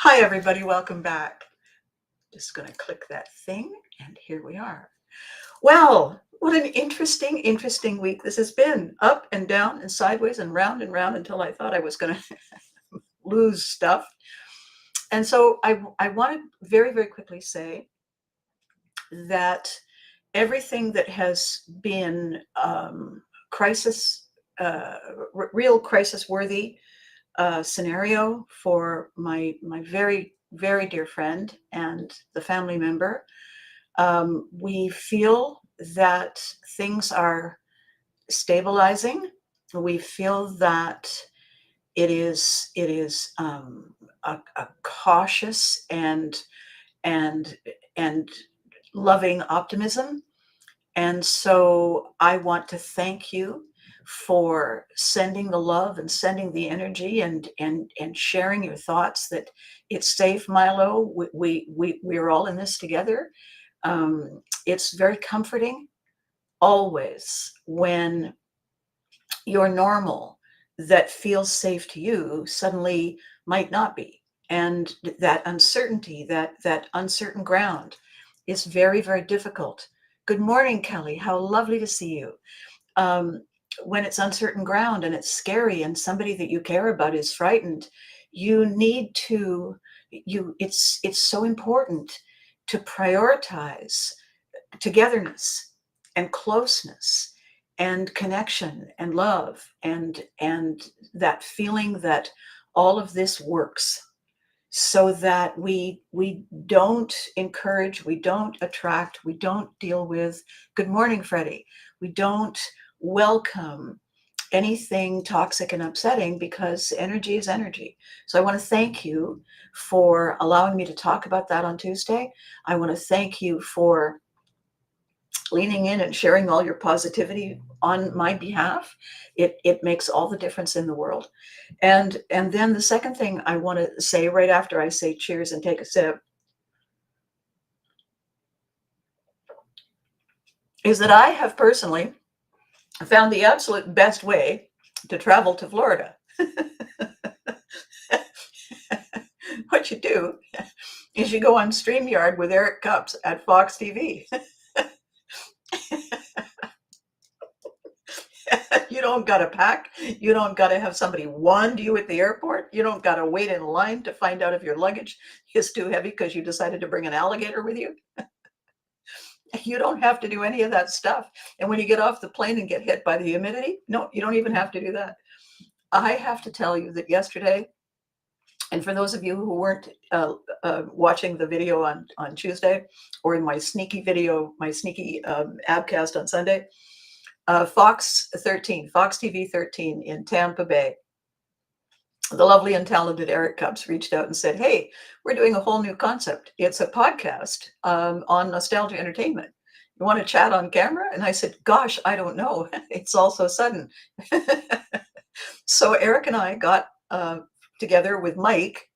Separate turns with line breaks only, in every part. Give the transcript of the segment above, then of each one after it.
Hi, everybody. Welcome back. Just going to click that thing, and here we are. Well, what an interesting week this has been. Up and down and sideways and round until I thought I was going to lose stuff. And so I want to very quickly say that everything that has been crisis, real crisis worthy scenario for my very dear friend and the family member. We feel that things are stabilizing. We feel that it is a cautious and and loving optimism. And so I want to thank you for sending the love and sending the energy and sharing your thoughts that it's safe, Milo. We're all in this together. It's very comforting always when your normal that feels safe to you suddenly might not be. And that uncertainty, that uncertain ground is very difficult. Good morning, Kelly. How lovely to see you. Um, when it's uncertain ground and it's scary and somebody that you care about is frightened, you need to, it's so important to prioritize togetherness and closeness and connection and love and that feeling that all of this works, so that we don't encourage, we don't attract, we don't deal with. Good morning, Freddie. We don't welcome anything toxic and upsetting, because energy is energy. So I want to thank you for allowing me to talk about that on Tuesday. I want to thank you for leaning in and sharing all your positivity on my behalf. It makes all the difference in the world. And then the second thing I want to say right after I say cheers and take a sip is that I have personally found the absolute best way to travel to Florida. What you do is you go on StreamYard with Eric Cups at Fox TV. You don't got to pack. You don't got to have somebody wand you at the airport. You don't got to wait in line to find out if your luggage is too heavy because you decided to bring an alligator with you. You don't have to do any of that stuff. And when you get off the plane and get hit by the humidity, no, you don't even have to do that. I have to tell you that yesterday, and for those of you who weren't watching the video on Tuesday, or in my sneaky video, my sneaky ABCAST on Sunday, Fox TV 13 in Tampa Bay, the lovely and talented Eric Cups reached out and said, "Hey, we're doing a whole new concept. It's a podcast on nostalgia entertainment. You want to chat on camera?" And I said, "Gosh, I don't know. It's all so sudden." So Eric and I got together with Mike,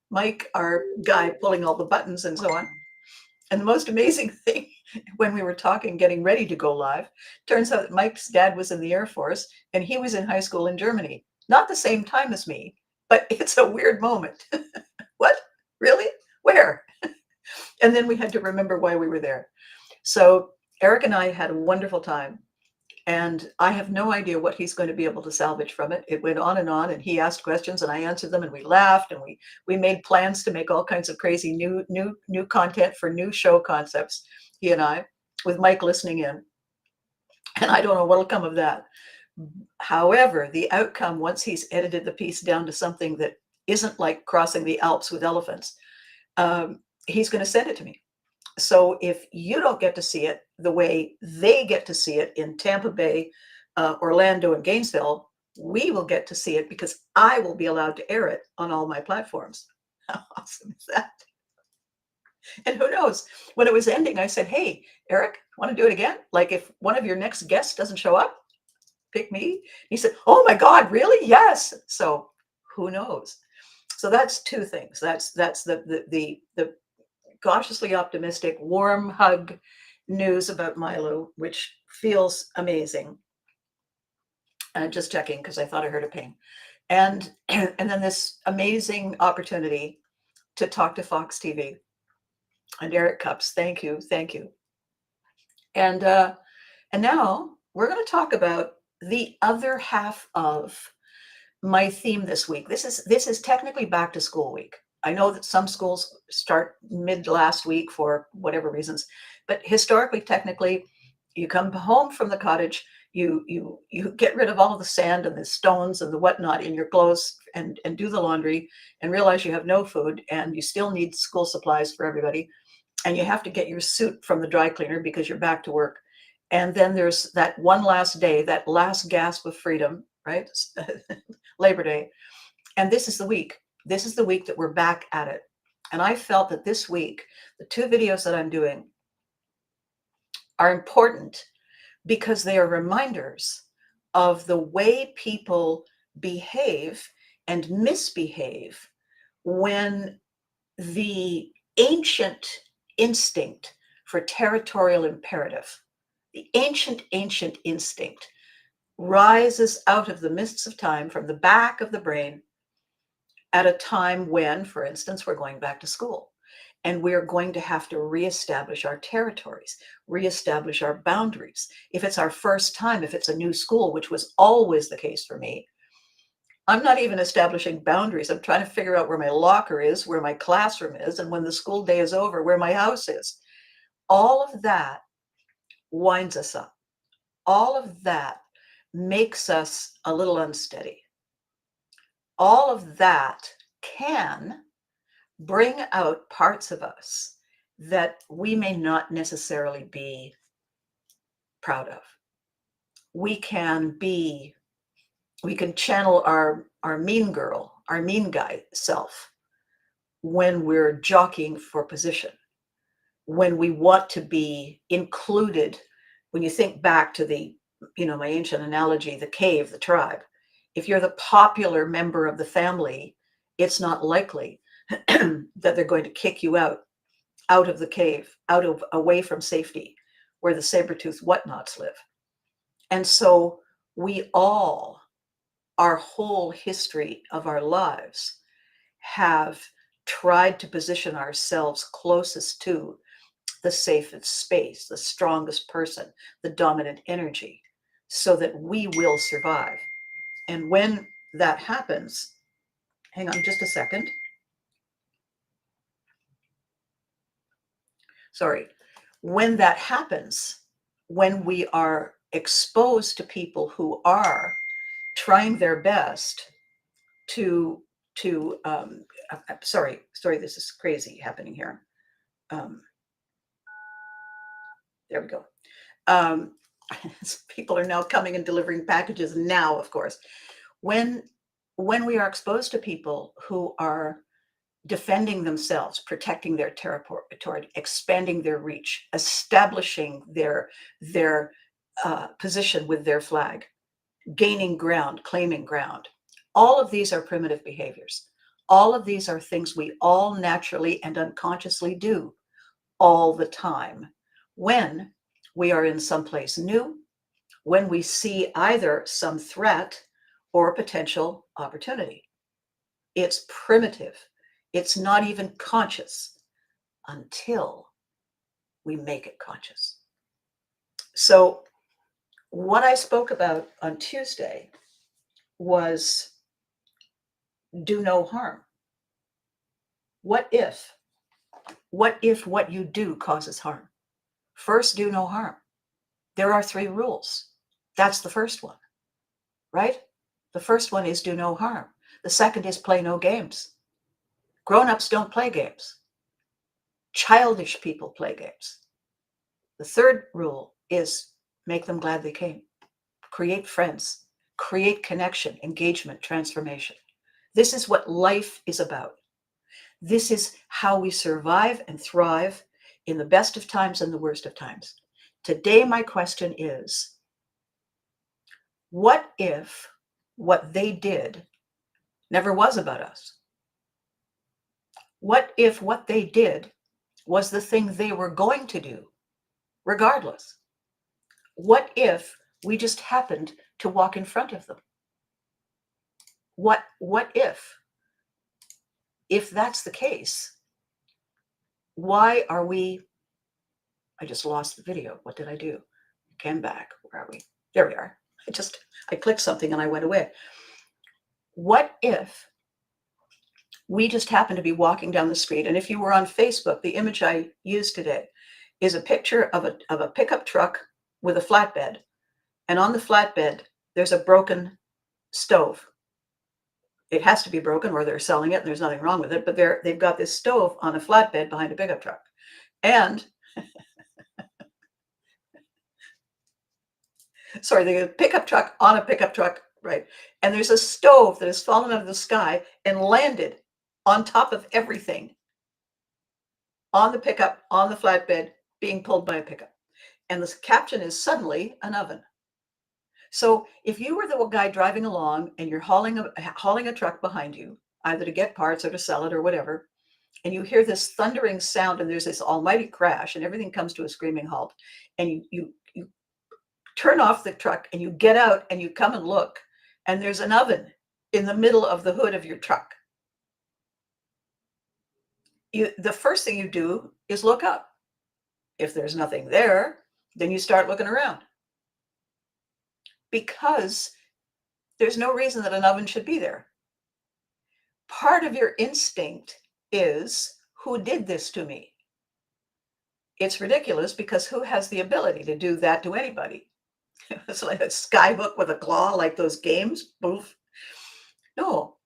our guy pulling all the buttons and so on. And the most amazing thing, when we were talking, getting ready to go live, turns out that Mike's dad was in the Air Force and he was in high school in Germany. Not the same time as me, but it's a weird moment. What? Really? Where? And then we had to remember why we were there. So Eric and I had a wonderful time. And I have no idea what he's going to be able to salvage from it. It went on, and he asked questions, and I answered them, and we laughed, and we made plans to make all kinds of crazy new content for new show concepts. He and I, with Mike listening in, and I don't know what'll come of that. However, the outcome, once he's edited the piece down to something that isn't like crossing the Alps with elephants, he's going to send it to me. So if you don't get to see it the way they get to see it in Tampa Bay, Orlando, and Gainesville, we will get to see it because I will be allowed to air it on all my platforms. How awesome is that? And who knows? When it was ending, I said, "Hey, Eric, want to do it again? Like if one of your next guests doesn't show up, pick me." He said, "Oh my God, really? Yes." So who knows? So that's two things. That's the cautiously optimistic, warm hug news about Milo, which feels amazing. Just checking because I thought I heard a ping. And then this amazing opportunity to talk to Fox TV. And Eric Cups, thank you, thank you. And now we're going to talk about the other half of my theme this week. This is technically back to school week. I know that some schools start mid last week for whatever reasons, but historically, technically, you come home from the cottage, you get rid of all of the sand and the stones and the whatnot in your clothes and do the laundry and realize you have no food and you still need school supplies for everybody, and you have to get your suit from the dry cleaner because you're back to work. And then there's that one last day, that last gasp of freedom, right? Labor Day. And this is the week. This is the week that we're back at it. And I felt that this week, the 2 videos that I'm doing are important because they are reminders of the way people behave and misbehave when the ancient instinct for territorial imperative, the ancient instinct rises out of the mists of time from the back of the brain at a time when, for instance, we're going back to school and we're going to have to reestablish our territories, reestablish our boundaries. If it's our first time, if it's a new school, which was always the case for me, I'm not even establishing boundaries. I'm trying to figure out where my locker is, where my classroom is, and when the school day is over, where my house is. All of that winds us up. All of that makes us a little unsteady. All of that can bring out parts of us that we may not necessarily be proud of. We can channel our mean girl, our mean guy self when we're jockeying for position, when we want to be included. When you think back to my ancient analogy, the cave, the tribe, if you're the popular member of the family, it's not likely that they're going to kick you out of the cave, away from safety, where the saber-toothed whatnots live. And so we all, our whole history of our lives, have tried to position ourselves closest to the safest space, the strongest person, the dominant energy, so that we will survive. And when that happens, hang on just a second. Sorry. When that happens, when we are exposed to people who are trying their best to sorry, this is crazy happening here. There we go. People are now coming and delivering packages now, of course. When we are exposed to people who are defending themselves, protecting their territory, expanding their reach, establishing their position with their flag, gaining ground, claiming ground, all of these are primitive behaviors. All of these are things we all naturally and unconsciously do all the time when we are in someplace new, when we see either some threat or potential opportunity. It's primitive. It's not even conscious until we make it conscious. So what I spoke about on Tuesday was do no harm. What if what you do causes harm? First, do no harm. There are 3 rules. That's the first one, right? The first one is do no harm. The second is play no games. Grown-ups don't play games. Childish people play games. The third rule is make them glad they came. Create friends. Create connection, engagement, transformation. This is what life is about. This is how we survive and thrive in the best of times and the worst of times. Today, my question is, what if what they did never was about us? What if what they did was the thing they were going to do, regardless? What if we just happened to walk in front of them? What if? if that's the case, why are we, I just lost the video. What did I do? Came back. Where are we? There we are. I clicked something and I went away. What if we just happen to be walking down the street? And if you were on Facebook, the image I used today is a picture of a pickup truck with a flatbed. And on the flatbed, there's a broken stove. It has to be broken or they're selling it and there's nothing wrong with it, but they've got this stove on a flatbed behind a pickup truck. And sorry, the pickup truck on a pickup truck, right? And there's a stove that has fallen out of the sky and landed on top of everything on the pickup, on the flatbed, being pulled by a pickup. And the caption is suddenly an oven. So if you were the guy driving along and you're hauling a truck behind you, either to get parts or to sell it or whatever, and you hear this thundering sound and there's this almighty crash and everything comes to a screaming halt, and you turn off the truck and you get out and you come and look, and there's an oven in the middle of the hood of your truck. The first thing you do is look up. If there's nothing there, then you start looking around, because there's no reason that an oven should be there. Part of your instinct is, who did this to me? It's ridiculous, because who has the ability to do that to anybody? It's like a skyhook with a claw, like those games. Boof. No,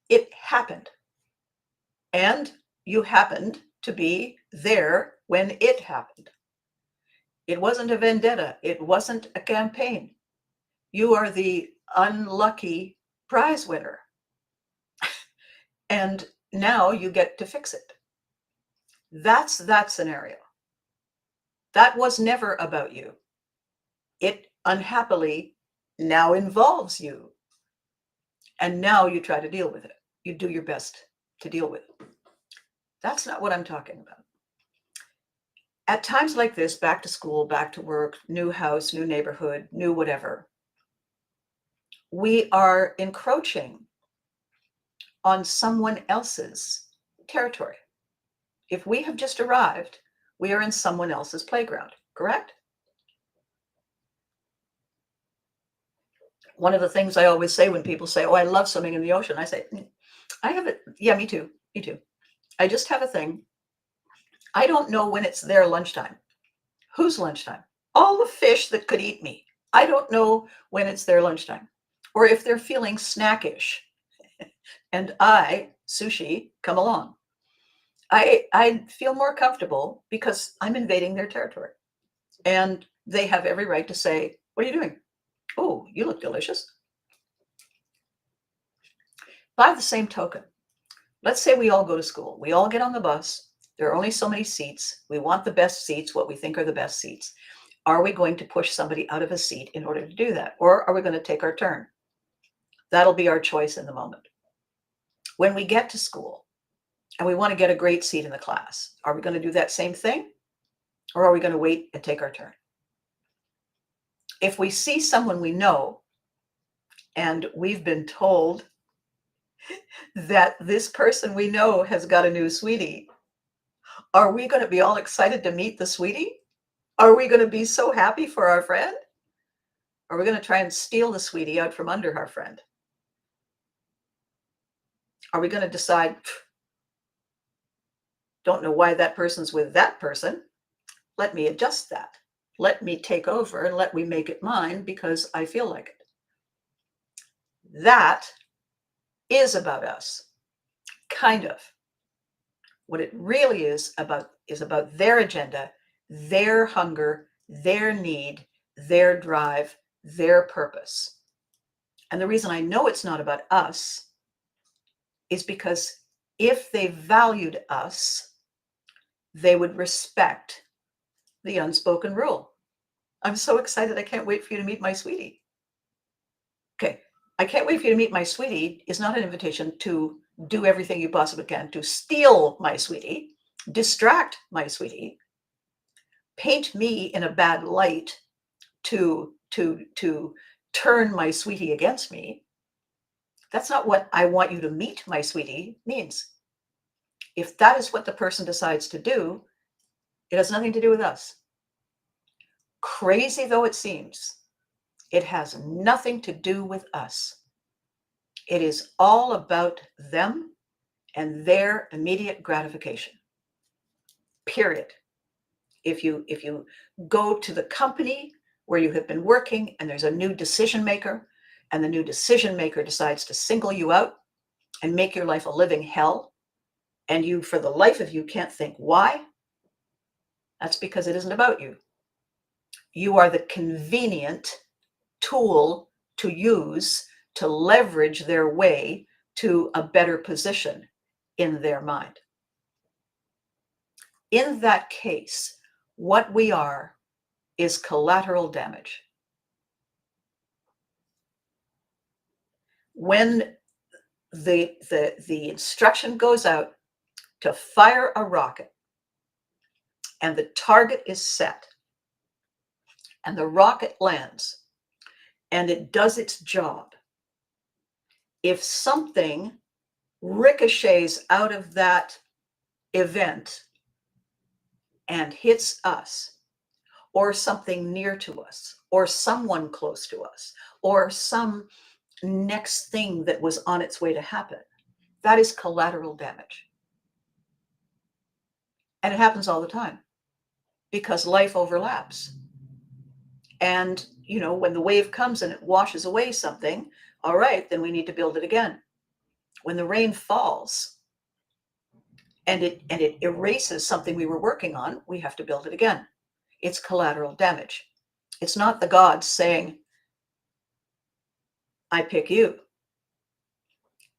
it happened. And you happened to be there when it happened. It wasn't a vendetta. It wasn't a campaign. You are the unlucky prize winner. And now you get to fix it. That's that scenario. That was never about you. It unhappily now involves you. And now you try to deal with it. You do your best to deal with it. That's not what I'm talking about. At times like this, back to school, back to work, new house, new neighborhood, new whatever, we are encroaching on someone else's territory. If we have just arrived, we are in someone else's playground, correct? One of the things I always say when people say, oh, I love swimming in the ocean, I say, I have it. Yeah, me too. Me too. I just have a thing. I don't know when it's their lunchtime. Whose lunchtime? All the fish that could eat me. I don't know when it's their lunchtime, or if they're feeling snackish and I, sushi, come along. I feel more comfortable because I'm invading their territory, and they have every right to say, what are you doing? Oh, you look delicious. By the same token, let's say we all go to school. We all get on the bus. There are only so many seats. We want the best seats, what we think are the best seats. Are we going to push somebody out of a seat in order to do that? Or are we going to take our turn? That'll be our choice in the moment. When we get to school and we want to get a great seat in the class, are we going to do that same thing? Or are we going to wait and take our turn? If we see someone we know and we've been told that this person we know has got a new sweetie, are we going to be all excited to meet the sweetie? Are we going to be so happy for our friend? Are we going to try and steal the sweetie out from under our friend? Are we going to decide, don't know why that person's with that person. Let me adjust that. Let me take over and let me make it mine because I feel like it. That is about us, kind of. What it really is about their agenda, their hunger, their need, their drive, their purpose. And the reason I know it's not about us is because if they valued us, they would respect the unspoken rule. I'm so excited. I can't wait for you to meet my sweetie. Okay. I can't wait for you to meet my sweetie is not an invitation to do everything you possibly can to steal my sweetie, distract my sweetie, paint me in a bad light to turn my sweetie against me. That's not what I want you to meet my sweetie means. If that is what the person decides to do, it has nothing to do with us. Crazy though it seems, it has nothing to do with us. It is all about them and their immediate gratification. Period. If you go to the company where you have been working and there's a new decision maker, and the new decision maker decides to single you out and make your life a living hell, and you, for the life of you, can't think why, that's because it isn't about you. You are the convenient tool to use to leverage their way to a better position in their mind. In that case, what we are is collateral damage. When the instruction goes out to fire a rocket and the target is set and the rocket lands and it does its job, if something ricochets out of that event and hits us, or something near to us, or someone close to us, or some next thing that was on its way to happen, that is collateral damage. And it happens all the time because life overlaps. And, when the wave comes and it washes away something, all right, then we need to build it again. When the rain falls and it erases something we were working on, we have to build it again. It's collateral damage. It's not the gods saying, I pick you.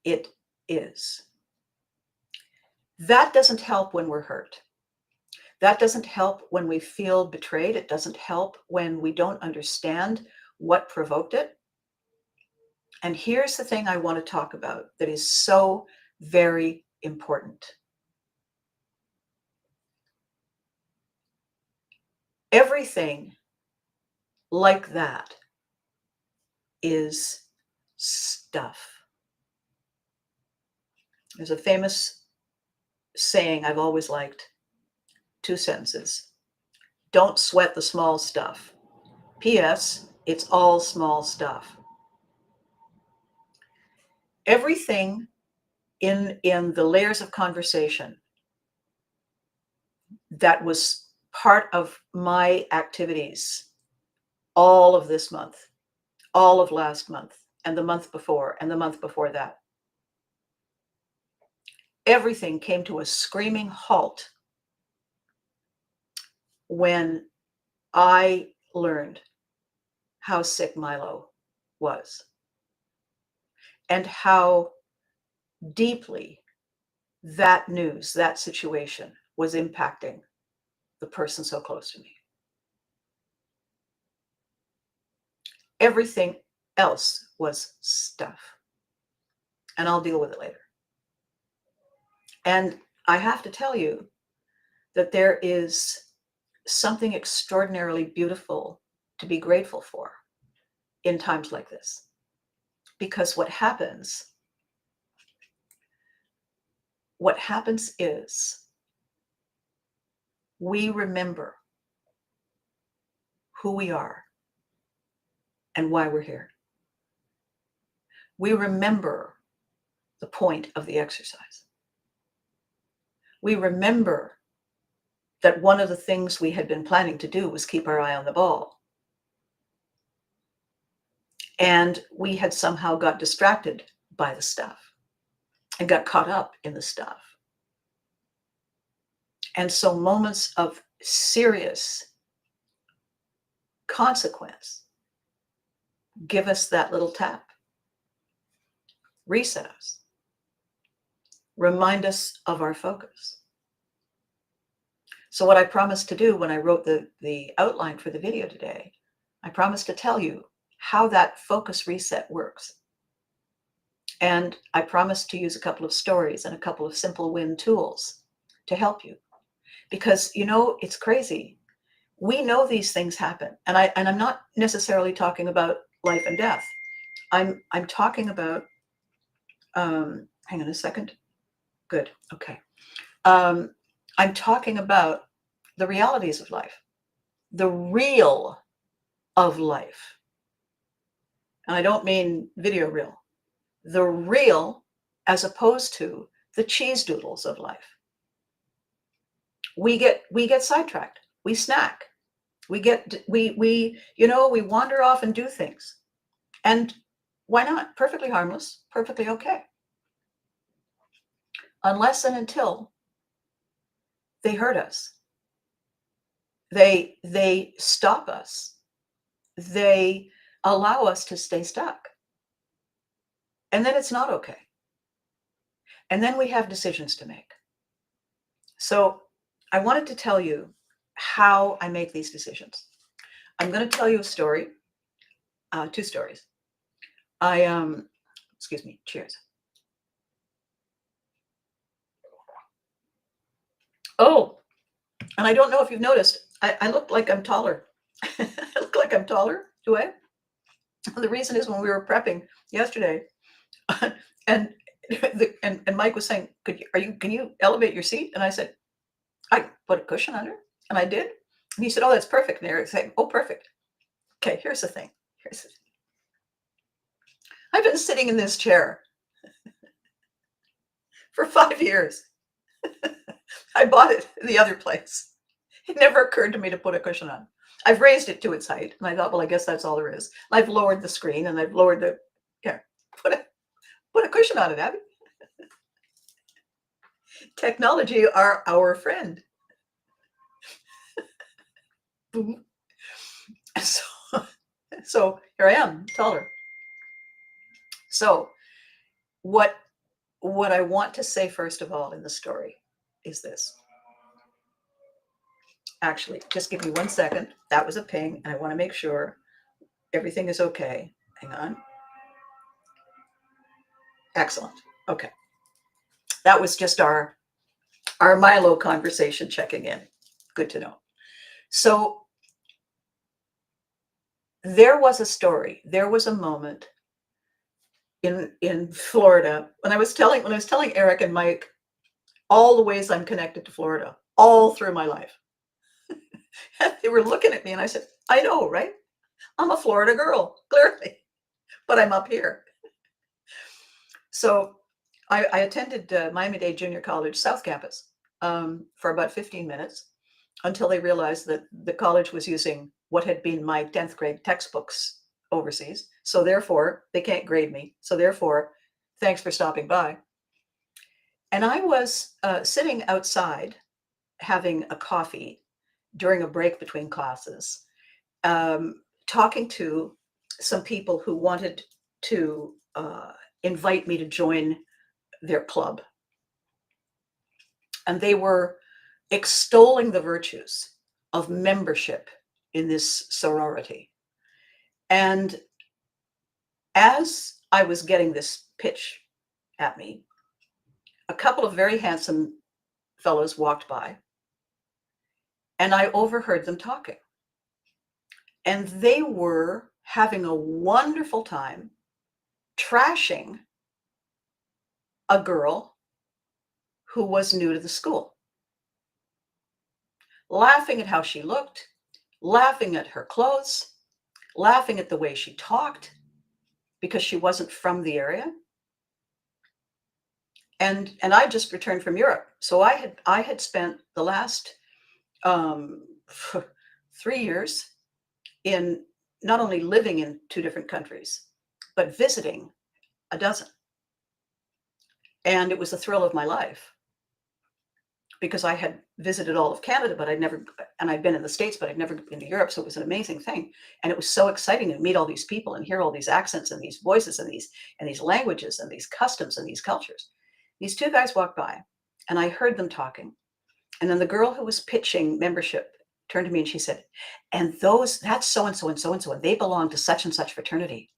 It is. That doesn't help when we're hurt. That doesn't help when we feel betrayed. It doesn't help when we don't understand what provoked it. And here's the thing I want to talk about that is so very important. Everything like that is stuff. There's a famous saying I've always liked, 2 sentences. Don't sweat the small stuff. P.S. It's all small stuff. Everything in the layers of conversation that was part of my activities all of this month, all of last month, and the month before, and the month before that, everything came to a screaming halt when I learned how sick Milo was and how deeply that news, that situation was impacting the person so close to me. Everything else was stuff. And I'll deal with it later. And I have to tell you that there is something extraordinarily beautiful to be grateful for in times like this. Because what happens is we remember who we are and why we're here. We remember the point of the exercise. We remember that one of the things we had been planning to do was keep our eye on the ball. And we had somehow got distracted by the stuff and got caught up in the stuff. And so moments of serious consequence give us that little tap, reset us, remind us of our focus. So what I promised to do when I wrote the outline for the video today, I promised to tell you how that focus reset works. And I promised to use a couple of stories and a couple of simple win tools to help you. Because, it's crazy. We know these things happen. And I'm not necessarily talking about life and death. I'm talking about, hang on a second. Good. Okay. I'm talking about the realities of life, the real of life. And I don't mean video real, the real as opposed to the cheese doodles of life. We get sidetracked. We snack. We wander off and do things. And why not? Perfectly harmless, perfectly okay. Unless and until they hurt us. They stop us. They allow us to stay stuck. And then it's not okay. And then we have decisions to make. So I wanted to tell you how I make these decisions. I'm going to tell you a story, two stories. Excuse me, cheers. Oh, and I don't know if you've noticed, I look like I'm taller. I look like I'm taller, do I? The reason is when we were prepping yesterday, and and Mike was saying, can you elevate your seat? And I said, I put a cushion under, and I did. And he said, oh, that's perfect. And Eric said, oh, perfect. Okay, here's the thing. I've been sitting in this chair for 5 years. I bought it in the other place. It never occurred to me to put a cushion on. I've raised it to its height, and I thought, well, I guess that's all there is. I've lowered the screen, and I've lowered the, put a cushion on it, Abby. Technology are our friend. Boom. So here I am, taller. So what I want to say first of all in the story is this. Actually, just give me 1 second. That was a ping, and I want to make sure everything is okay. Hang on. Excellent. Okay. That was just our Milo conversation checking in. Good to know. So there was a story. There was a moment in Florida when I was telling Eric and Mike all the ways I'm connected to Florida all through my life. They were looking at me, and I said, I know, right? I'm a Florida girl, clearly, but I'm up here. So I attended Miami-Dade Junior College South Campus for about 15 minutes until they realized that the college was using what had been my 10th grade textbooks overseas. So therefore, they can't grade me. So therefore, thanks for stopping by. And I was sitting outside having a coffee during a break between classes, talking to some people who wanted to invite me to join their club. And they were extolling the virtues of membership in this sorority. And as I was getting this pitch at me, a couple of very handsome fellows walked by, and I overheard them talking. And they were having a wonderful time trashing a girl who was new to the school, laughing at how she looked, laughing at her clothes, laughing at the way she talked because she wasn't from the area. And I just returned from Europe. So I had spent the last 3 years in not only living in 2 different countries, but visiting a dozen. And it was the thrill of my life because I had visited all of Canada, but I'd been in the States, but I'd never been to Europe. So it was an amazing thing. And it was so exciting to meet all these people and hear all these accents and these voices and these languages and these customs and these cultures. These 2 guys walked by and I heard them talking. And then the girl who was pitching membership turned to me and she said, and that's so-and-so and so-and-so, and they belong to such and such fraternity.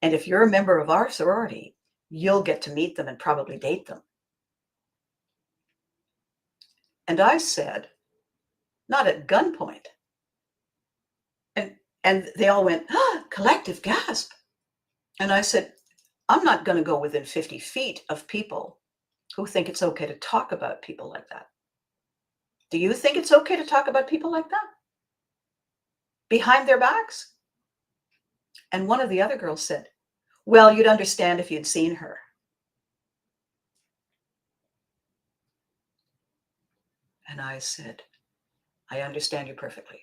And if you're a member of our sorority, you'll get to meet them and probably date them. And I said, not at gunpoint. And they all went, collective gasp. And I said, I'm not going to go within 50 feet of people who think it's okay to talk about people like that. Do you think it's okay to talk about people like that behind their backs? And one of the other girls said, well, you'd understand if you'd seen her. And I said, I understand you perfectly.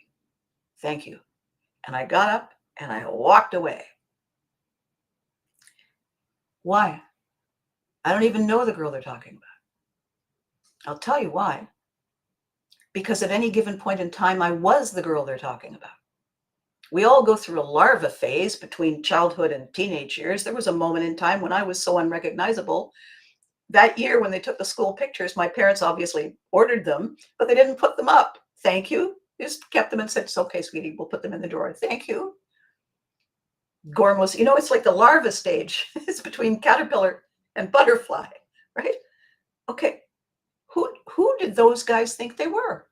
Thank you. And I got up and I walked away. Why? I don't even know the girl they're talking about. I'll tell you why. Because at any given point in time, I was the girl they're talking about. We all go through a larva phase between childhood and teenage years. There was a moment in time when I was so unrecognizable. That year when they took the school pictures, my parents obviously ordered them, but they didn't put them up. Thank you. Just kept them and said, it's okay, sweetie, we'll put them in the drawer. Thank you. Gorm was, it's like the larva stage. It's between caterpillar and butterfly, right? Okay, who did those guys think they were?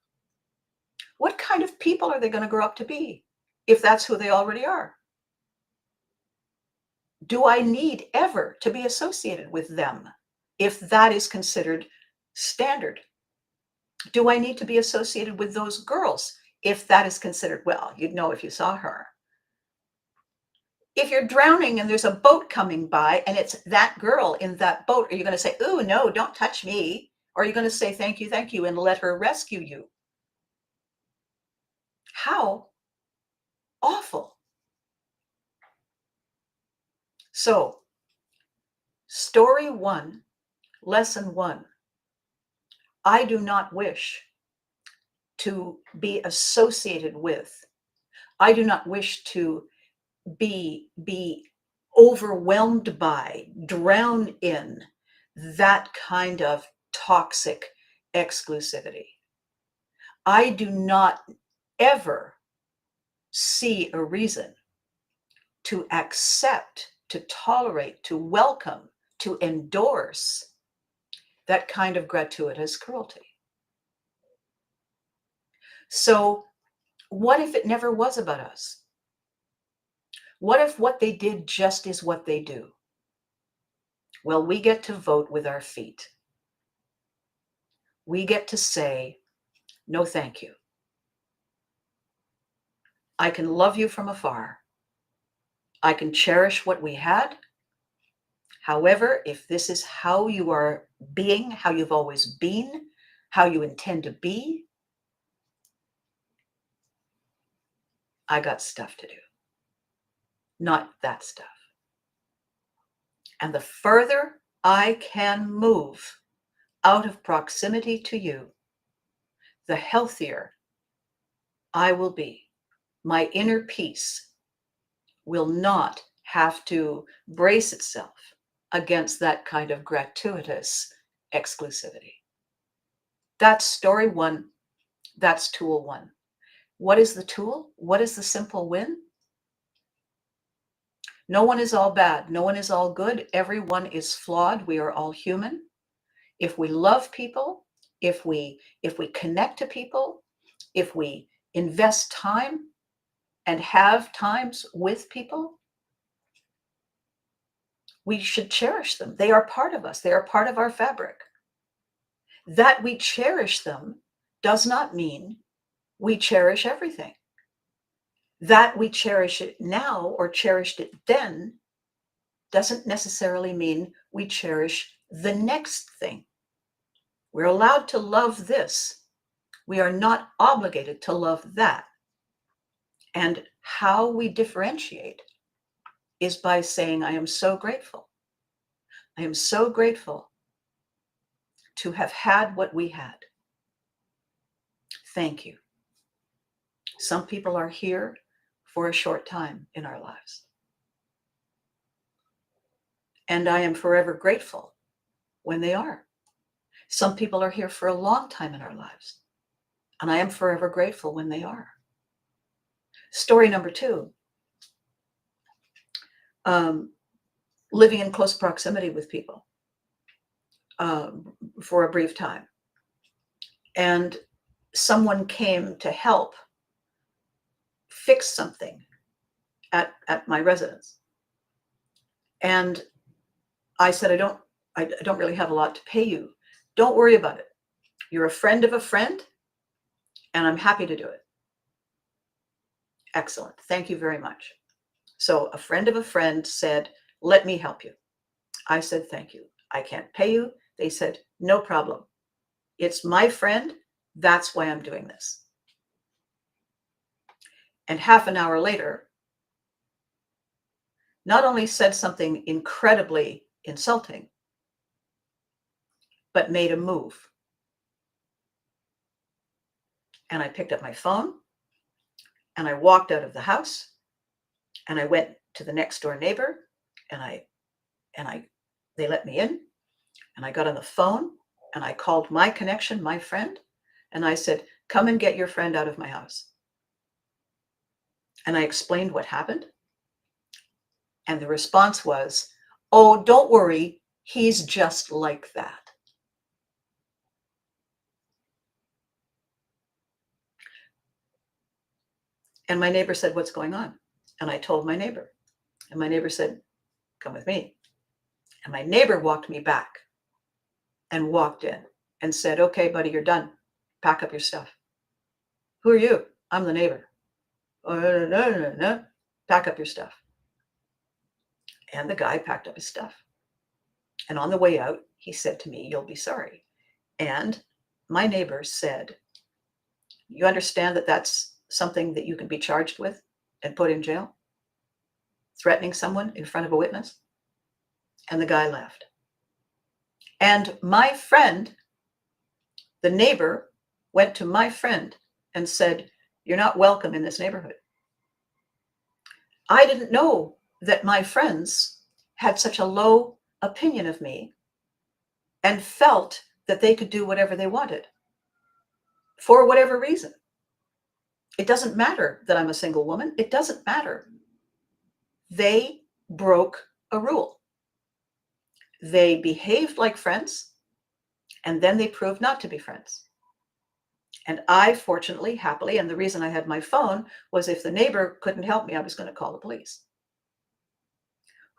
What kind of people are they going to grow up to be if that's who they already are? Do I need ever to be associated with them if that is considered standard? Do I need to be associated with those girls if that is considered, well, you'd know if you saw her? If you're drowning and there's a boat coming by and it's that girl in that boat, are you going to say, ooh, no, don't touch me? Or are you going to say, thank you, and let her rescue you? How awful. So, story one, lesson one, I do not wish to be associated with, I do not wish to be overwhelmed by, drown in that kind of toxic exclusivity. I do not ever see a reason to accept, to tolerate, to welcome, to endorse that kind of gratuitous cruelty. So, what if it never was about us? What if what they did just is what they do? Well, we get to vote with our feet. We get to say, no, thank you. I can love you from afar. I can cherish what we had. However, if this is how you are being, how you've always been, how you intend to be, I got stuff to do. Not that stuff. And the further I can move out of proximity to you, the healthier I will be. My inner peace will not have to brace itself against that kind of gratuitous exclusivity. That's story one. That's tool one. What is the tool? What is the simple win? No one is all bad. No one is all good. Everyone is flawed. We are all human. If we love people, if we connect to people, if we invest time and have times with people, we should cherish them. They are part of us. They are part of our fabric. That we cherish them does not mean we cherish everything. That we cherish it now or cherished it then doesn't necessarily mean we cherish the next thing. We're allowed to love this. We are not obligated to love that. And how we differentiate is by saying, I am so grateful. I am so grateful to have had what we had. Thank you. Some people are here for a short time in our lives. And I am forever grateful when they are. Some people are here for a long time in our lives. And I am forever grateful when they are. Story number two, living in close proximity with people for a brief time. And someone came to help fix something at my residence. And I said, I don't really have a lot to pay you. Don't worry about it. You're a friend of a friend, and I'm happy to do it. Excellent. Thank you very much. So a friend of a friend said, let me help you. I said, thank you. I can't pay you. They said, no problem. It's my friend. That's why I'm doing this. And half an hour later, not only said something incredibly insulting, but made a move. And I picked up my phone and I walked out of the house and I went to the next door neighbor and they let me in, and I got on the phone and I called my connection, my friend, and I said, come and get your friend out of my house. And I explained what happened. And the response was, oh, don't worry, he's just like that. And my neighbor said, what's going on? And I told my neighbor. And my neighbor said, come with me. And my neighbor walked me back and walked in and said, okay, buddy, you're done. Pack up your stuff. Who are you? I'm the neighbor. Oh, no. Pack up your stuff. And the guy packed up his stuff. And on the way out, he said to me, you'll be sorry. And my neighbor said, you understand that that's something that you can be charged with and put in jail? Threatening someone in front of a witness? And the guy left. And my friend, the neighbor, went to my friend and said, you're not welcome in this neighborhood. I didn't know that my friends had such a low opinion of me and felt that they could do whatever they wanted for whatever reason. It doesn't matter that I'm a single woman. It doesn't matter. They broke a rule. They behaved like friends, and then they proved not to be friends. And I, fortunately, happily, and the reason I had my phone was if the neighbor couldn't help me, I was going to call the police.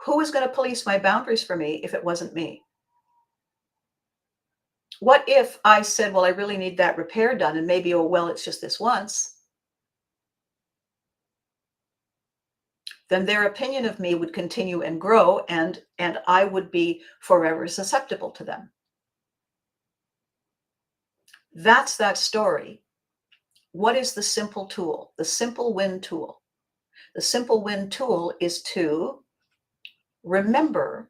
Who was going to police my boundaries for me if it wasn't me? What if I said, well, I really need that repair done, and maybe, oh, well, it's just this once? Then their opinion of me would continue and grow, and I would be forever susceptible to them. That's that story. What is the simple tool? The simple win tool. The simple win tool is to remember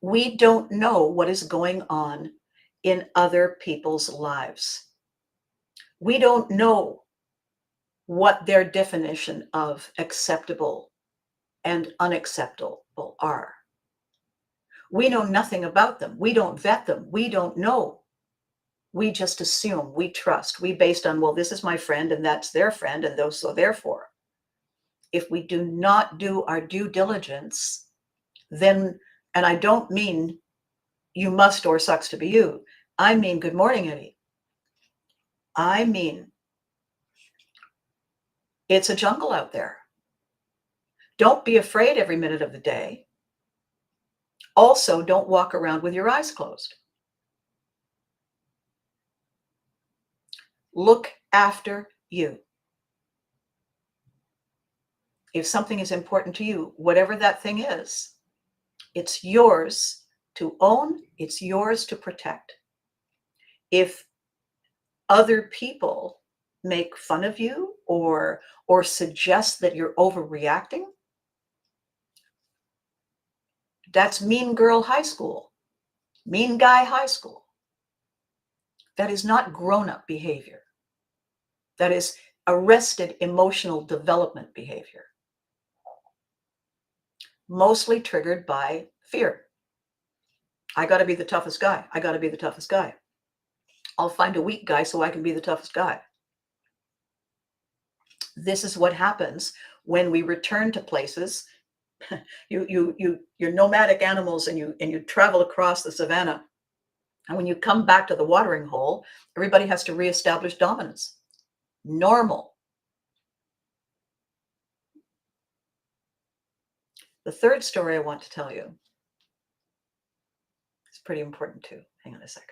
we don't know what is going on in other people's lives. We don't know what their definition of acceptable and unacceptable are. We know nothing about them. We don't vet them. We don't know. We just assume, we trust, we based on, well, this is my friend and that's their friend and those, so therefore. If we do not do our due diligence, then, and I don't mean you must or sucks to be you. I mean, good morning, Eddie. I mean, it's a jungle out there. Don't be afraid every minute of the day. Also, don't walk around with your eyes closed. Look after you. If something is important to you, whatever that thing is, it's yours to own, it's yours to protect. If other people make fun of you or suggest that you're overreacting, that's mean girl high school, mean guy high school. That is not grown-up behavior. That is arrested emotional development behavior, mostly triggered by fear. I got to be the toughest guy. I got to be the toughest guy. I'll find a weak guy so I can be the toughest guy. This is what happens when we return to places. You're nomadic animals and you travel across the savannah. And when you come back to the watering hole, everybody has to reestablish dominance. Normal. The third story I want to tell you pretty important too. Hang on a second.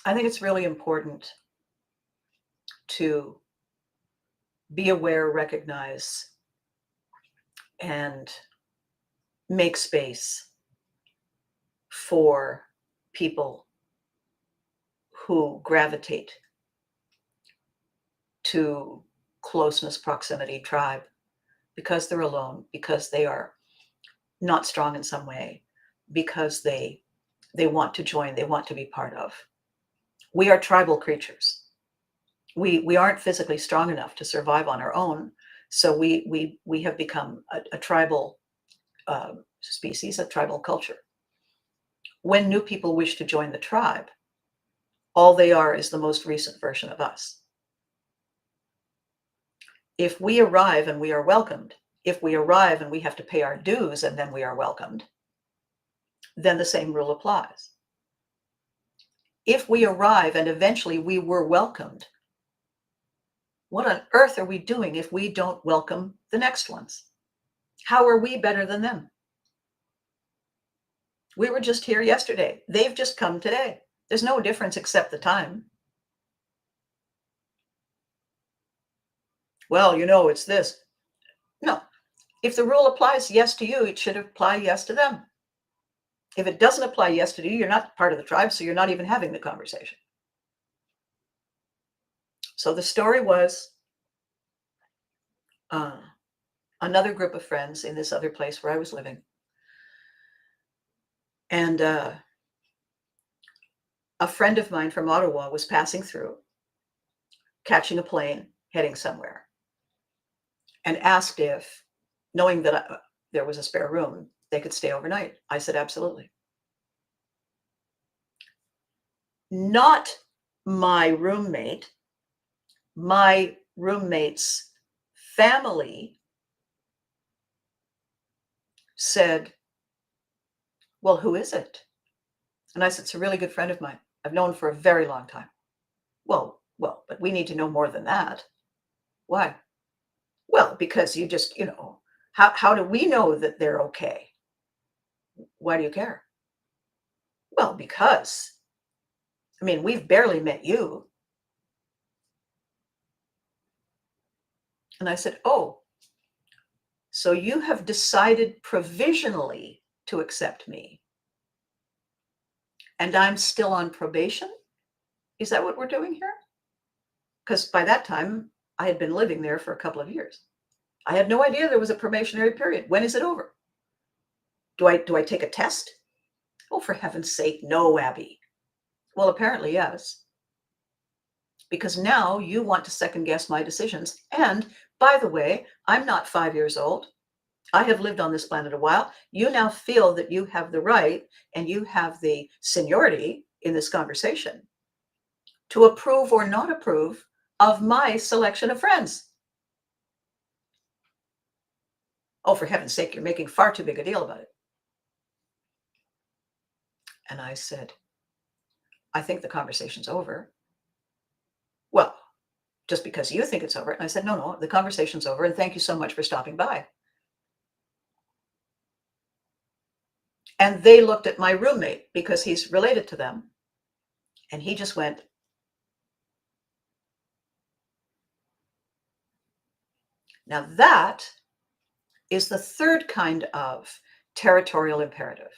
I think it's really important to be aware, recognize, and make space for people who gravitate to closeness, proximity, tribe, because they're alone, because they are not strong in some way, because they want to join, they want to be part of. We are tribal creatures. We aren't physically strong enough to survive on our own, so we have become a tribal species, a tribal culture. When new people wish to join the tribe, all they are is the most recent version of us. If we arrive and we are welcomed, if we arrive and we have to pay our dues and then we are welcomed, then the same rule applies. If we arrive and eventually we were welcomed, what on earth are we doing if we don't welcome the next ones? How are we better than them? We were just here yesterday. They've just come today. There's no difference except the time. Well, it's this. No. If the rule applies yes to you, it should apply yes to them. If it doesn't apply yes to you, you're not part of the tribe, so you're not even having the conversation. So the story was another group of friends in this other place where I was living. And a friend of mine from Ottawa was passing through, catching a plane, heading somewhere, and asked if, knowing that there was a spare room, they could stay overnight. I said, absolutely. Not my roommate, my roommate's family said, well, who is it? And I said, it's a really good friend of mine. I've known for a very long time. Well, but we need to know more than that. Why? Well, because you just, how do we know that they're okay? Why do you care? Well, because, we've barely met you. And I said, oh, so you have decided provisionally to accept me, and I'm still on probation? Is that what we're doing here? Because by that time, I had been living there for a couple of years. I had no idea there was a probationary period. When is it over? Do I take a test? Oh, for heaven's sake, no, Abby. Well, apparently, yes. Because now you want to second guess my decisions. And by the way, I'm not 5 years old. I have lived on this planet a while. You now feel that you have the right and you have the seniority in this conversation to approve or not approve of my selection of friends. Oh, for heaven's sake, you're making far too big a deal about it. And I said, I think the conversation's over. Well, just because you think it's over. And I said, no, the conversation's over. And thank you so much for stopping by. And they looked at my roommate because he's related to them. And he just went, now that is the third kind of territorial imperative.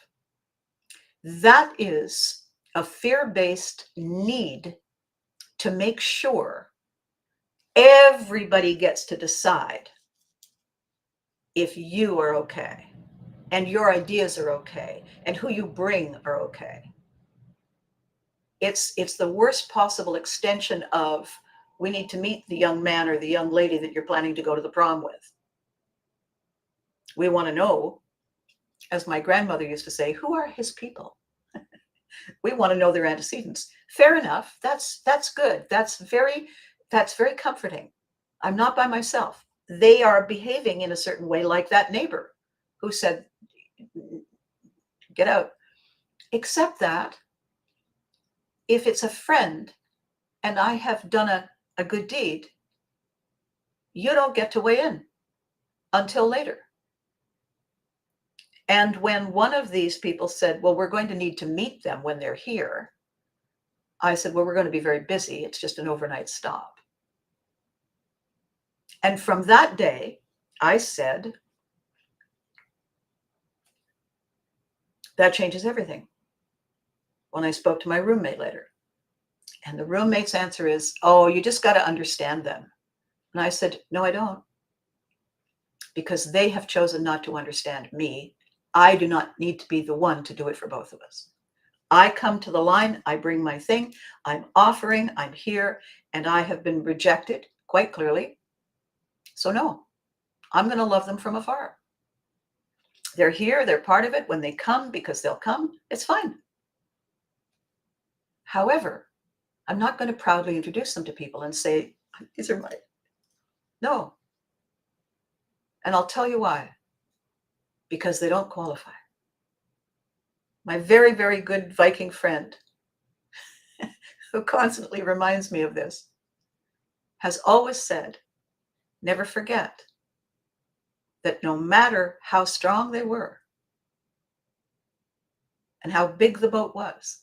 That is a fear-based need to make sure everybody gets to decide if you are okay and your ideas are okay and who you bring are okay. It's the worst possible extension of, we need to meet the young man or the young lady that you're planning to go to the prom with. We want to know, as my grandmother used to say, who are his people? We want to know their antecedents. Fair enough. That's good. That's very comforting. I'm not by myself. They are behaving in a certain way, like that neighbor who said, get out. Except that if it's a friend and I have done a good deed, You don't get to weigh in until later. And when one of these people said, well, we're going to need to meet them when they're here, I said, well, we're going to be very busy. It's just an overnight stop. And from that day, I said, that changes everything. When I spoke to my roommate later, and the roommate's answer is, oh, you just got to understand them. And I said, no, I don't. Because they have chosen not to understand me. I do not need to be the one to do it for both of us. I come to the line, I bring my thing, I'm offering, I'm here, and I have been rejected quite clearly. So no, I'm going to love them from afar. They're here, they're part of it. When they come, because they'll come, it's fine. However, I'm not going to proudly introduce them to people and say, these are my, no. And I'll tell you why. Because they don't qualify. My very, very good Viking friend, who constantly reminds me of this, has always said, never forget that no matter how strong they were and how big the boat was,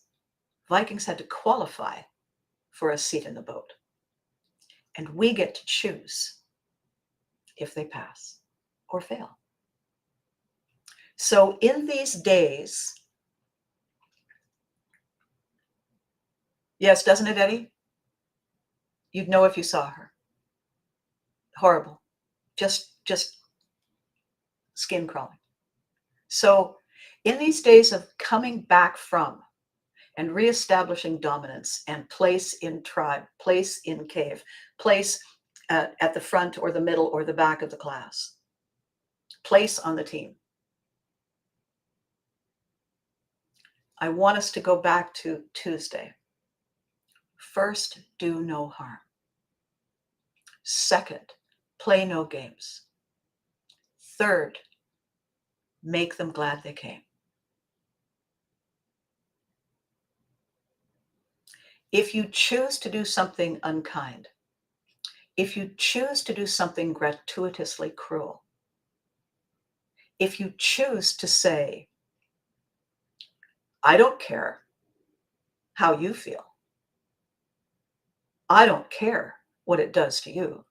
Vikings had to qualify for a seat in the boat. And we get to choose if they pass or fail. So in these days, yes, doesn't it, Eddie? You'd know if you saw her. Horrible. Just skin crawling. So in these days of coming back from and reestablishing dominance and place in tribe, place in cave, place at the front or the middle or the back of the class, place on the team. I want us to go back to Tuesday. First, do no harm. Second, play no games. Third, make them glad they came. If you choose to do something unkind, if you choose to do something gratuitously cruel, if you choose to say, I don't care how you feel, I don't care what it does to you,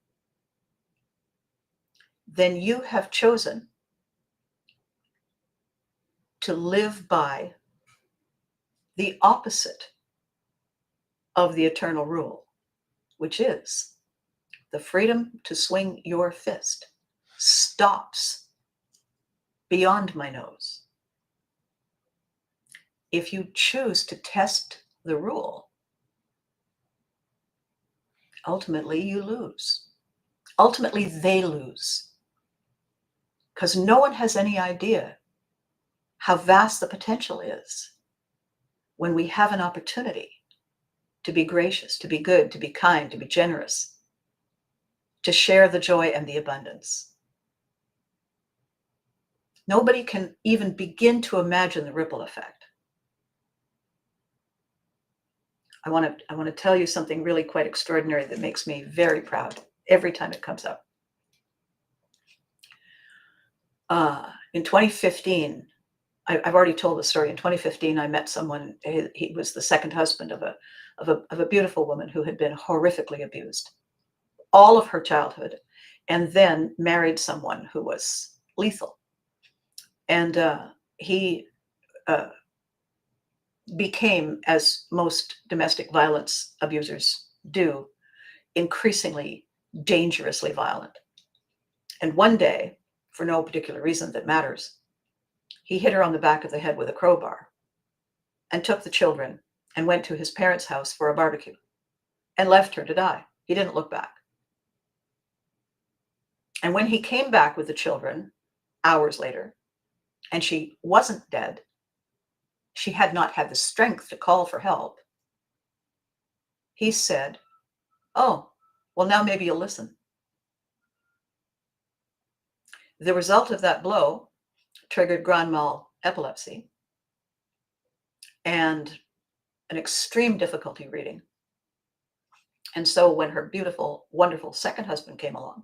then you have chosen to live by the opposite of the eternal rule, which is the freedom to swing your fist stops beyond my nose. If you choose to test the rule, ultimately you lose. Ultimately they lose. Because no one has any idea how vast the potential is when we have an opportunity to be gracious, to be good, to be kind, to be generous, to share the joy and the abundance. Nobody can even begin to imagine the ripple effect. I want to tell you something really quite extraordinary that makes me very proud every time it comes up. In 2015, I've already told the story. In 2015, I met someone. He was the second husband of a beautiful woman who had been horrifically abused all of her childhood, and then married someone who was lethal. And he became, as most domestic violence abusers do, increasingly dangerously violent. And one day, for no particular reason that matters, he hit her on the back of the head with a crowbar and took the children and went to his parents' house for a barbecue and left her to die. He didn't look back. And when he came back with the children hours later, and she wasn't dead, she had not had the strength to call for help, he said, oh, well, now maybe you'll listen. The result of that blow triggered grand mal epilepsy and an extreme difficulty reading. And so when her beautiful, wonderful second husband came along,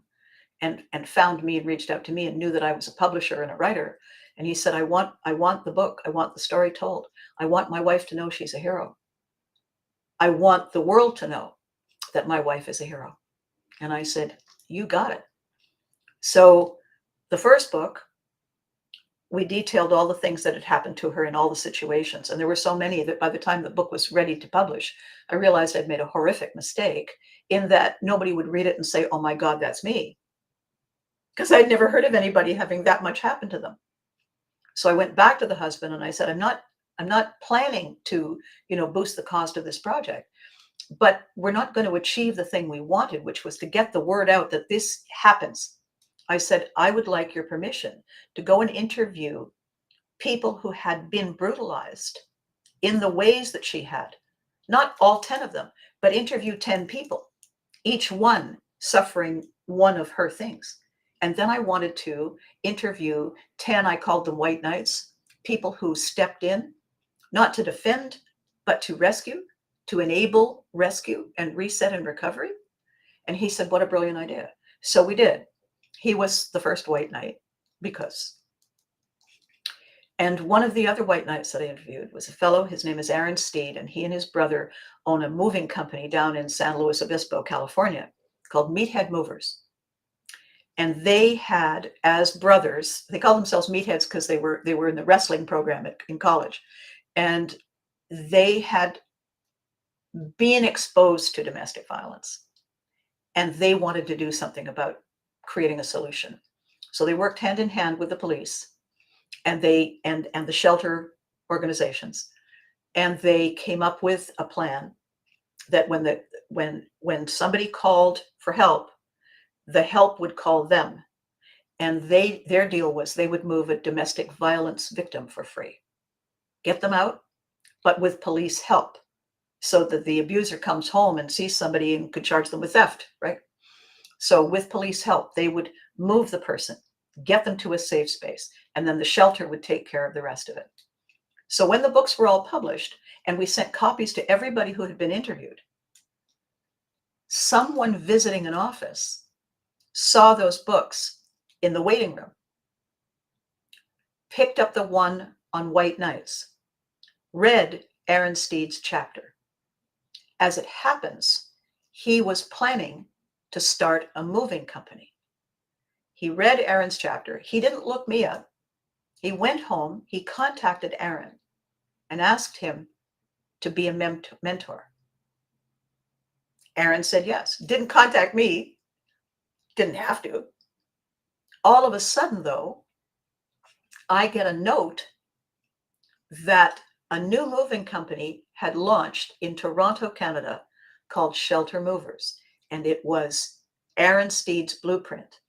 and found me and reached out to me and knew that I was a publisher and a writer. And he said, I want the book. I want the story told. I want my wife to know she's a hero. I want the world to know that my wife is a hero. And I said, you got it. So the first book, we detailed all the things that had happened to her in all the situations. And there were so many that by the time the book was ready to publish, I realized I'd made a horrific mistake in that nobody would read it and say, oh my God, that's me. Because I'd never heard of anybody having that much happen to them. So I went back to the husband and I said, I'm not planning to, boost the cost of this project, but we're not going to achieve the thing we wanted, which was to get the word out that this happens. I said, I would like your permission to go and interview people who had been brutalized in the ways that she had. Not all 10 of them, but interview 10 people, each one suffering one of her things. And then I wanted to interview 10, I called them white knights, people who stepped in, not to defend, but to rescue, to enable rescue and reset and recovery. And he said, what a brilliant idea. So we did. He was the first white knight because. And one of the other white knights that I interviewed was a fellow, his name is Aaron Steed, and he and his brother own a moving company down in San Luis Obispo, California, called Meathead Movers. And they had, as brothers, they called themselves meatheads because they were in the wrestling program in college. And they had been exposed to domestic violence. And they wanted to do something about creating a solution. So they worked hand in hand with the police and the shelter organizations. And they came up with a plan that when somebody called for help, the help would call them. And their deal was they would move a domestic violence victim for free, get them out, but with police help, so that the abuser comes home and sees somebody and could charge them with theft, right? So with police help, they would move the person, get them to a safe space, and then the shelter would take care of the rest of it. So when the books were all published and we sent copies to everybody who had been interviewed, someone visiting an office saw those books in the waiting room, picked up the one on white knights, read Aaron Steed's chapter. As it happens, he was planning to start a moving company. He read Aaron's chapter. He didn't look me up. He went home. He contacted Aaron and asked him to be a mentor. Aaron said yes. Didn't contact me. Didn't have to. All of a sudden, though, I get a note that a new moving company had launched in Toronto, Canada, called Shelter Movers. And it was Aaron Steed's blueprint.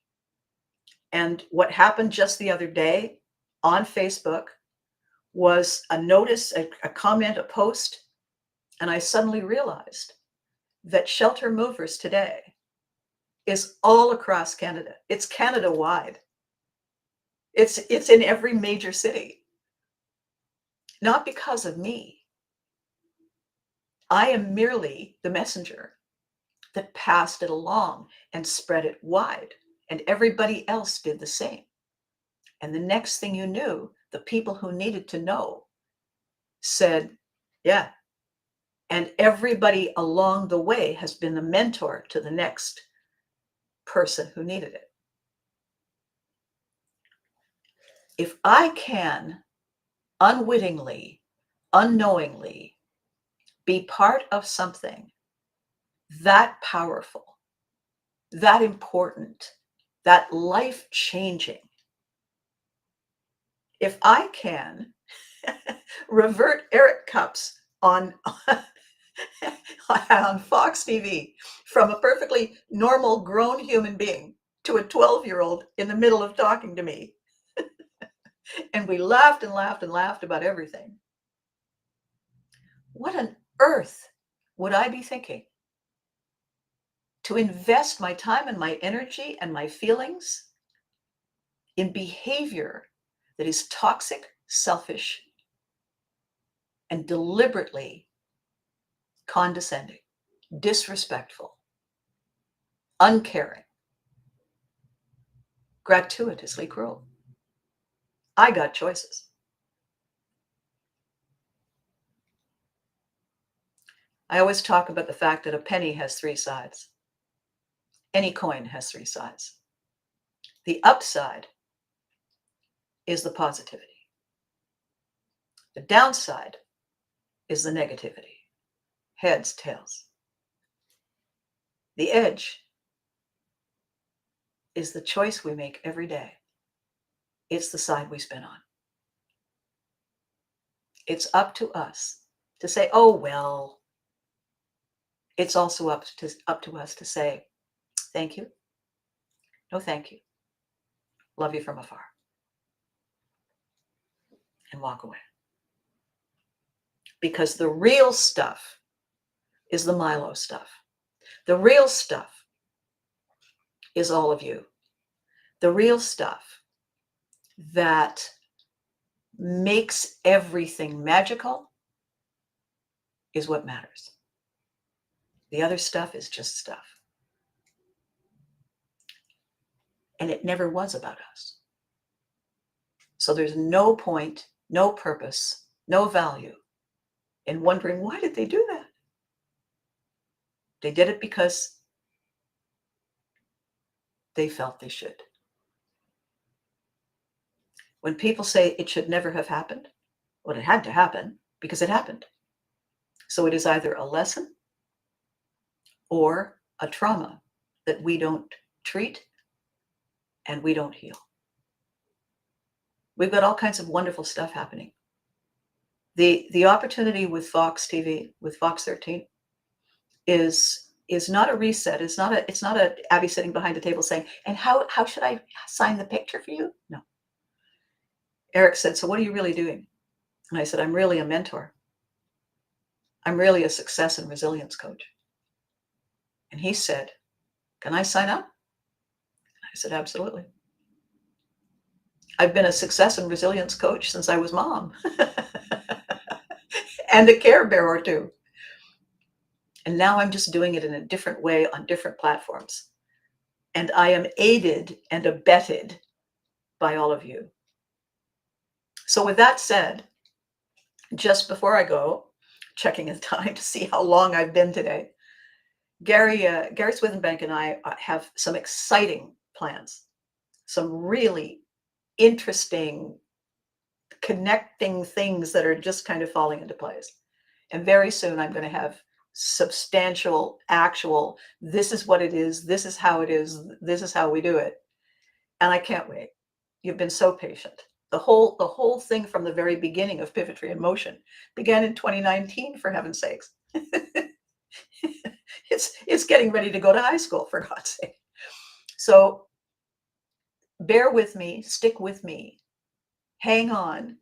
And what happened just the other day on Facebook was a notice, a comment, a post. And I suddenly realized that Shelter Movers today is all across Canada. It's Canada-wide. It's in every major city. Not because of me. I am merely the messenger that passed it along and spread it wide, and everybody else did the same. And the next thing you knew, the people who needed to know said, yeah. And everybody along the way has been the mentor to the next person who needed it. If I can unwittingly, unknowingly be part of something that powerful, that important, that life-changing, if I can revert Eric Cups on Fox TV from a perfectly normal grown human being to a 12-year-old in the middle of talking to me, and we laughed and laughed and laughed about everything, what on earth would I be thinking to invest my time and my energy and my feelings in behavior that is toxic, selfish, and deliberately condescending, disrespectful, uncaring? gratuitously cruel. I got choices. I always talk about the fact that a penny has three sides. Any coin has three sides. The upside is the positivity. The downside is the negativity. Heads, tails. The edge is the choice we make every day. It's the side we spin on. It's up to us to say, oh, well. It's also up to us to say, thank you. No, thank you. Love you from afar. And walk away. Because the real stuff is the Milo stuff. The real stuff is all of you. The real stuff that makes everything magical is what matters. The other stuff is just stuff. And it never was about us. So there's no point, no purpose, no value in wondering, why did they do that? They did it because they felt they should. When people say it should never have happened, well, it had to happen because it happened. So it is either a lesson or a trauma that we don't treat and we don't heal. We've got all kinds of wonderful stuff happening. The opportunity with Fox TV, with Fox 13, is not a reset. It's not a Abby sitting behind the table saying, and how should I sign the picture for you? No. Eric said, so what are you really doing? And I said, I'm really a mentor. I'm really a success and resilience coach. And he said, can I sign up? I said, absolutely. I've been a success and resilience coach since I was mom and a Care Bear or two. And now I'm just doing it in a different way on different platforms. And I am aided and abetted by all of you. So with that said, just before I go, checking the time to see how long I've been today, Gary Swithenbank and I have some exciting plans, some really interesting connecting things that are just kind of falling into place. And very soon I'm going to have substantial, actual, this is what it is, this is how it is, this is how we do it. And I can't wait. You've been so patient. The whole thing from the very beginning of Pivotry in Motion began in 2019, for heaven's sakes. It's getting ready to go to high school, for God's sake. So bear with me, stick with me, hang on.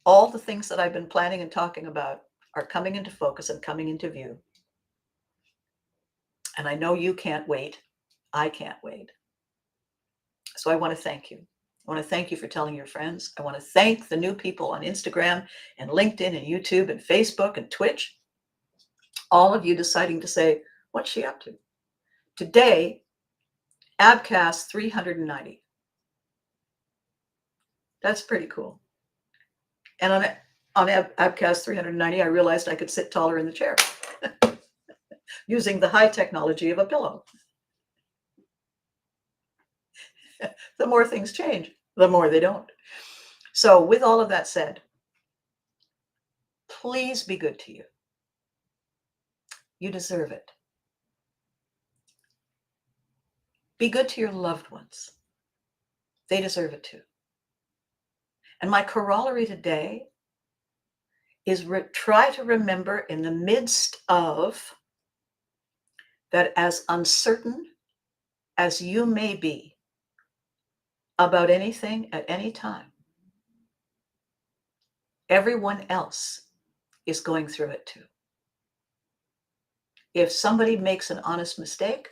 All the things that I've been planning and talking about are coming into focus and coming into view. And I know you can't wait. I can't wait. So I want to thank you. I want to thank you for telling your friends. I want to thank the new people on Instagram and LinkedIn and YouTube and Facebook and Twitch. All of you deciding to say, what's she up to? Today, ABCAST 390. That's pretty cool. And on ABCAST 390, I realized I could sit taller in the chair using the high technology of a pillow. The more things change, the more they don't. So with all of that said, please be good to you. You deserve it. Be good to your loved ones. They deserve it too. And my corollary today is try to remember in the midst of that, as uncertain as you may be about anything at any time, everyone else is going through it too. If somebody makes an honest mistake,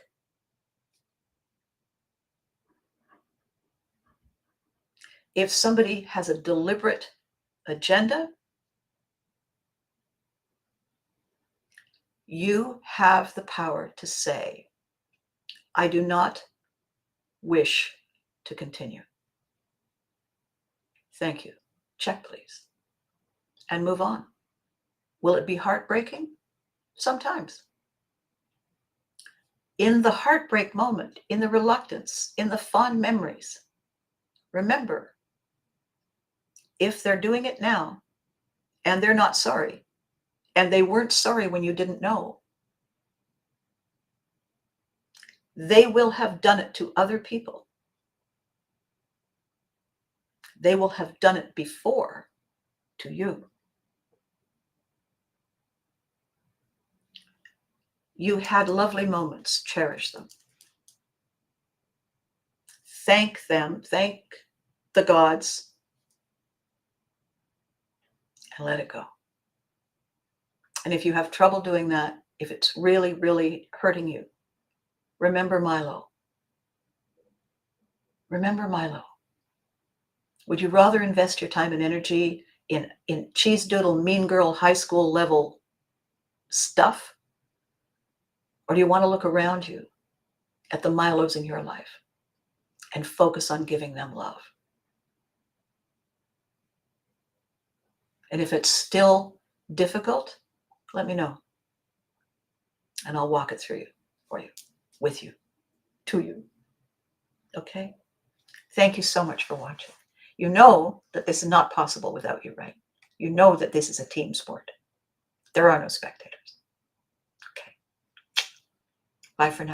if somebody has a deliberate agenda, you have the power to say, I do not wish to continue. Thank you. Check, please. And move on. Will it be heartbreaking? Sometimes. In the heartbreak moment, in the reluctance, in the fond memories, remember, if they're doing it now and they're not sorry, and they weren't sorry when you didn't know, they will have done it to other people. They will have done it before to you. You had lovely moments. Cherish them. Thank them. Thank the gods. And let it go. And if you have trouble doing that, if it's really, really hurting you, remember Milo. Remember Milo. Would you rather invest your time and energy in cheese doodle, mean girl, high school level stuff? Or do you want to look around you at the Milos in your life and focus on giving them love? And if it's still difficult, let me know. And I'll walk it through you, for you, with you, to you. Okay? Thank you so much for watching. You know that this is not possible without you, right? You know that this is a team sport. There are no spectators. Okay. Bye for now.